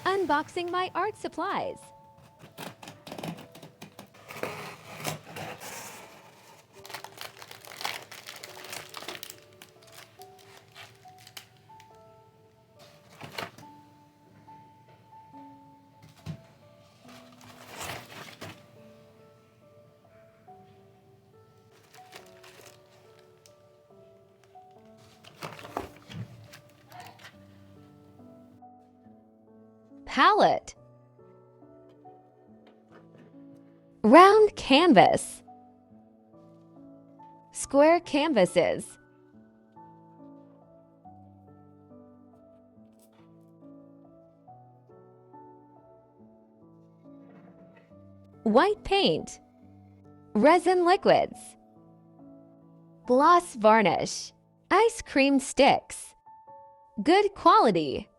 Unboxing my art supplies. Palette. Round canvas. Square canvases. White paint. Resin liquids. Gloss varnish. Ice cream sticks. Good quality.